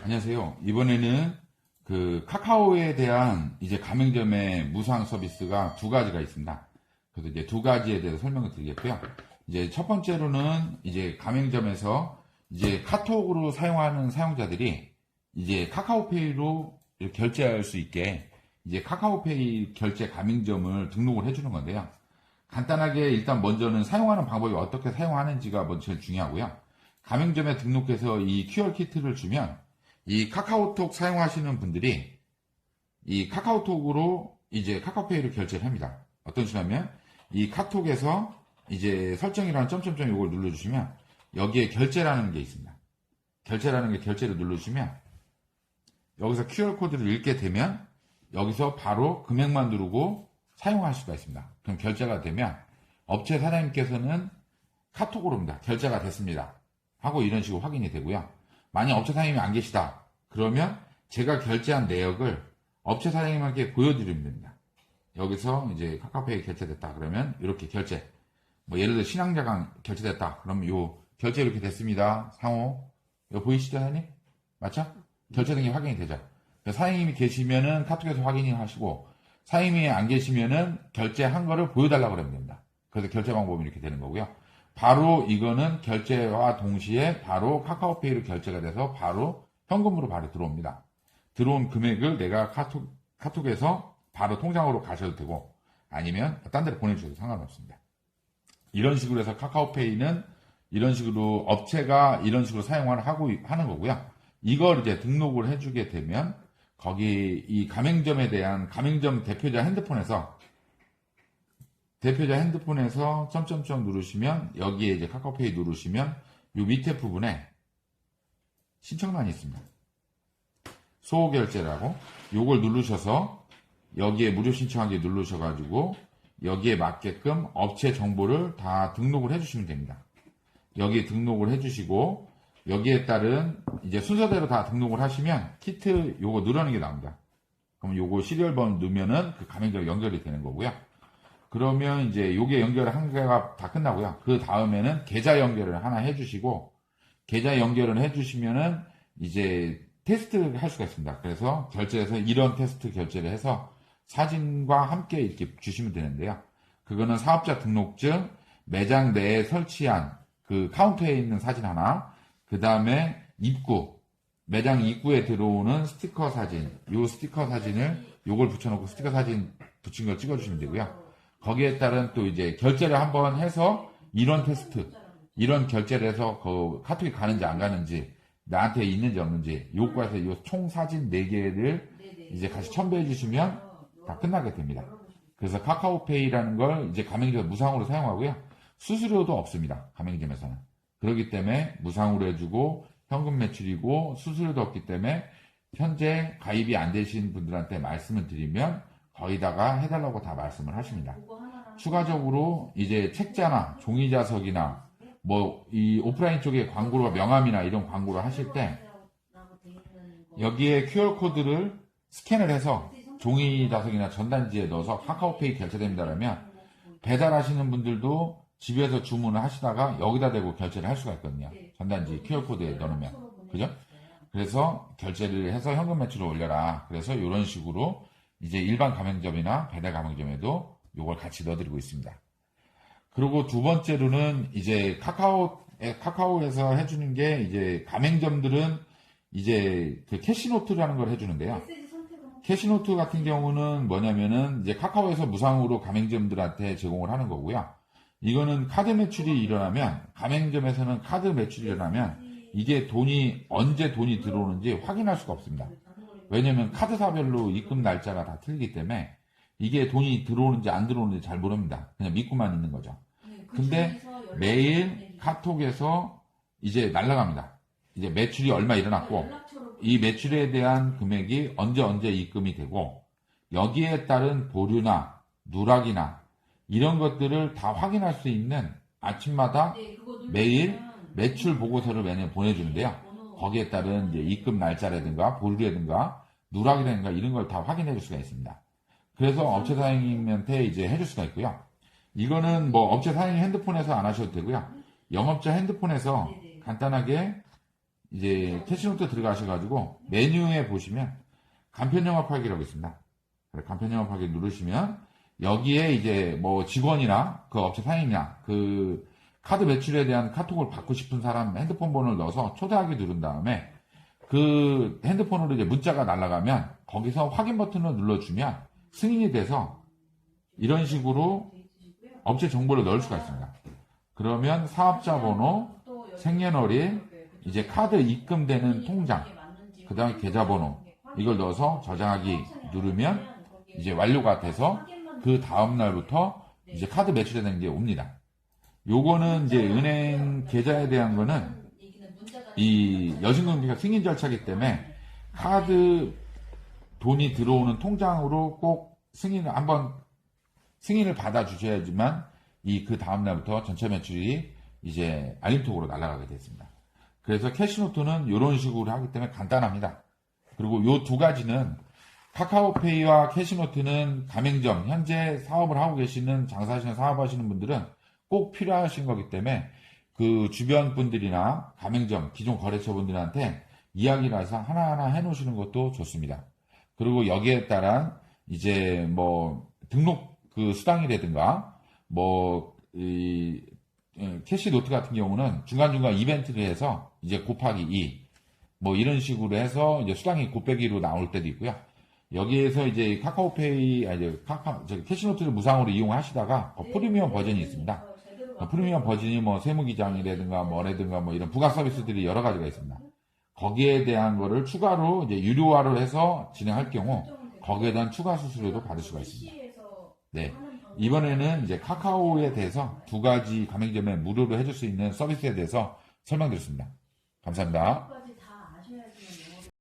안녕하세요. 이번에는 그 카카오에 대한 이제 가맹점의 무상 서비스가 두 가지가 있습니다. 그래서 이제 두 가지에 대해서 설명을 드리겠고요. 이제 첫 번째로는 이제 가맹점에서 이제 카톡으로 사용하는 사용자들이 이제 카카오페이로 결제할 수 있게 이제 카카오페이 결제 가맹점을 등록을 해주는 건데요. 간단하게 일단 먼저는 사용하는 방법이 어떻게 사용하는지가 먼저 제일 중요하고요. 가맹점에 등록해서 이 QR 키트를 주면 이 카카오톡 사용하시는 분들이 이 카카오톡으로 이제 카카오페이로 결제를 합니다. 어떤 식이냐면 이 카톡에서 이제 설정이라는 점점점 이걸 눌러주시면 여기에 결제라는 게 있습니다. 결제라는 게 결제를 눌러주시면 여기서 QR코드를 읽게 되면 여기서 바로 금액만 누르고 사용할 수가 있습니다. 그럼 결제가 되면 업체 사장님께서는 카톡으로입니다. 결제가 됐습니다. 하고 이런 식으로 확인이 되고요. 만약 업체 사장님이 안 계시다. 그러면 제가 결제한 내역을 업체 사장님에게 보여드리면 됩니다. 여기서 이제 카카오페이 결제됐다. 그러면 이렇게 결제. 뭐 예를 들어 신앙자강 결제됐다. 그러면 요 결제 이렇게 됐습니다. 상호. 이거 보이시죠, 사장님? 맞죠? 결제된 게 확인이 되죠. 사장님이 계시면은 카톡에서 확인하시고 사장님이 안 계시면은 결제한 거를 보여달라고 그러면 됩니다. 그래서 결제 방법이 이렇게 되는 거고요. 바로 이거는 결제와 동시에 바로 카카오페이로 결제가 돼서 바로 현금으로 바로 들어옵니다. 들어온 금액을 내가 카톡에서 바로 통장으로 가셔도 되고 아니면 딴 데로 보내주셔도 상관없습니다. 이런 식으로 해서 카카오페이는 이런 식으로 업체가 이런 식으로 하는 거고요. 이걸 이제 등록을 해주게 되면 거기 이 가맹점에 대한 가맹점 대표자 핸드폰에서 점점점 누르시면 여기에 이제 카카오페이 누르시면 요 밑에 부분에 신청란이 있습니다. 소호결제라고 요걸 누르셔서 여기에 무료 신청하기 누르셔가지고 여기에 맞게끔 업체 정보를 다 등록을 해주시면 됩니다. 여기에 등록을 해주시고 여기에 따른 이제 순서대로 다 등록을 하시면 키트 요거 누르는 게 나옵니다. 그럼 요거 시리얼번 넣으면은 그 가맹점 연결이 되는 거고요. 그러면 이제 요게 연결을 한 개가 다 끝나고요. 그 다음에는 계좌 연결을 하나 해주시고 계좌 연결을 해주시면은 이제 테스트 할 수가 있습니다. 그래서 결제해서 이런 테스트 결제를 해서 사진과 함께 이렇게 주시면 되는데요. 그거는 사업자 등록증, 매장 내에 설치한 그 카운터에 있는 사진 하나, 그 다음에 매장 입구에 들어오는 스티커 사진, 요 스티커 사진을 요걸 붙여놓고 스티커 사진 붙인 걸 찍어주시면 되고요. 거기에 따른 또 이제 결제를 한번 해서 이런 결제를 해서 그 카톡이 가는지 안 가는지, 나한테 있는지 없는지, 요거에서 요 총 사진 4개를 이제 같이 첨부해 주시면 다 끝나게 됩니다. 그래서 카카오페이라는 걸 이제 가맹점 무상으로 사용하고요. 수수료도 없습니다. 가맹점에서는. 그렇기 때문에 무상으로 해주고 현금 매출이고 수수료도 없기 때문에 현재 가입이 안 되신 분들한테 말씀을 드리면 거기다가 해달라고 다 말씀을 하십니다. 추가적으로 이제 책자나 종이자석이나 뭐 이 오프라인 쪽에 광고가 명함이나 이런 광고를 하실 때 여기에 QR코드를 스캔을 해서 종이자석이나 전단지에 넣어서 카카오페이 결제됩니다라면 배달하시는 분들도 집에서 주문을 하시다가 여기다 대고 결제를 할 수가 있거든요. 전단지 QR코드에 넣으면. 그죠? 그래서 결제를 해서 현금 매출을 올려라. 그래서 이런 식으로 이제 일반 가맹점이나 배달 가맹점에도 이걸 같이 넣어드리고 있습니다. 그리고 두 번째로는 이제 카카오에서 해주는 게 이제 가맹점들은 이제 그 캐시노트라는 걸 해주는데요. 캐시노트 같은 경우는 뭐냐면은 이제 카카오에서 무상으로 가맹점들한테 제공을 하는 거고요. 이거는 카드 매출이 일어나면 가맹점에서는 카드 매출이 일어나면 이게 언제 돈이 들어오는지 확인할 수가 없습니다. 왜냐면 카드사별로 입금 날짜가 다 틀리기 때문에 이게 돈이 들어오는지 안 들어오는지 잘 모릅니다. 그냥 믿고만 있는 거죠. 근데 매일 카톡에서 이제 날라갑니다. 이제 매출이 얼마 일어났고 이 매출에 대한 금액이 언제 입금이 되고 여기에 따른 보류나 누락이나 이런 것들을 다 확인할 수 있는 아침마다 매일 매출 보고서를 매년 보내주는데요. 거기에 따른 이제 입금 날짜라든가 보류라든가 누락이라든가 이런 걸 다 확인해 줄 수가 있습니다. 그래서 업체 사장님한테 이제 해줄 수가 있고요. 이거는 뭐 업체 사장님 핸드폰에서 안 하셔도 되고요. 영업자 핸드폰에서 간단하게 이제 캐시노트 들어가셔가지고 메뉴에 보시면 간편 영업하기라고 있습니다. 간편 영업하기 누르시면 여기에 이제 뭐 직원이나 그 업체 사장이나 그 카드 매출에 대한 카톡을 받고 싶은 사람 핸드폰 번호를 넣어서 초대하기 누른 다음에 그 핸드폰으로 이제 문자가 날아가면 거기서 확인 버튼을 눌러주면 승인이 돼서 이런 식으로 업체 정보를 넣을 수가 있습니다. 그러면 사업자 번호, 생년월일, 이제 카드 입금되는 통장, 그 다음에 계좌번호 이걸 넣어서 저장하기 누르면 이제 완료가 돼서 그 다음 날부터 이제 카드 매출에 대한 게 옵니다. 요거는 이제 은행 계좌에 대한 거는 이 여신금지가 승인 절차이기 때문에 카드 돈이 들어오는 통장으로 꼭 승인을 받아 주셔야지만 그 다음 날부터 전체 매출이 이제 알림톡으로 날아가게 됐습니다. 그래서 캐시노트는 이런 식으로 하기 때문에 간단합니다. 그리고 요 두 가지는 카카오페이와 캐시노트는 가맹점, 현재 사업을 하고 계시는 장사하시는 사업하시는 분들은 꼭 필요하신 거기 때문에 그 주변 분들이나 가맹점, 기존 거래처 분들한테 이야기를 해서 하나하나 해놓으시는 것도 좋습니다. 그리고 여기에 따른 이제 뭐 등록 그 수당이라든가 캐시노트 같은 경우는 중간중간 이벤트를 해서 이제 곱하기 2 뭐 이런 식으로 해서 이제 수당이 곱빼기로 나올 때도 있고요. 여기에서 이제 카카오페이, 캐시노트를 무상으로 이용하시다가 프리미엄 버전이 있습니다. 프리미엄 버전이 뭐 세무기장이라든가 뭐라든가 뭐 이런 부가 서비스들이 여러 가지가 있습니다. 거기에 대한 거를 추가로 이제 유료화를 해서 진행할 경우 거기에 대한 추가 수수료도 받을 수가 있습니다. 네. 이번에는 이제 카카오에 대해서 두 가지 가맹점에 무료로 해줄 수 있는 서비스에 대해서 설명드렸습니다. 감사합니다.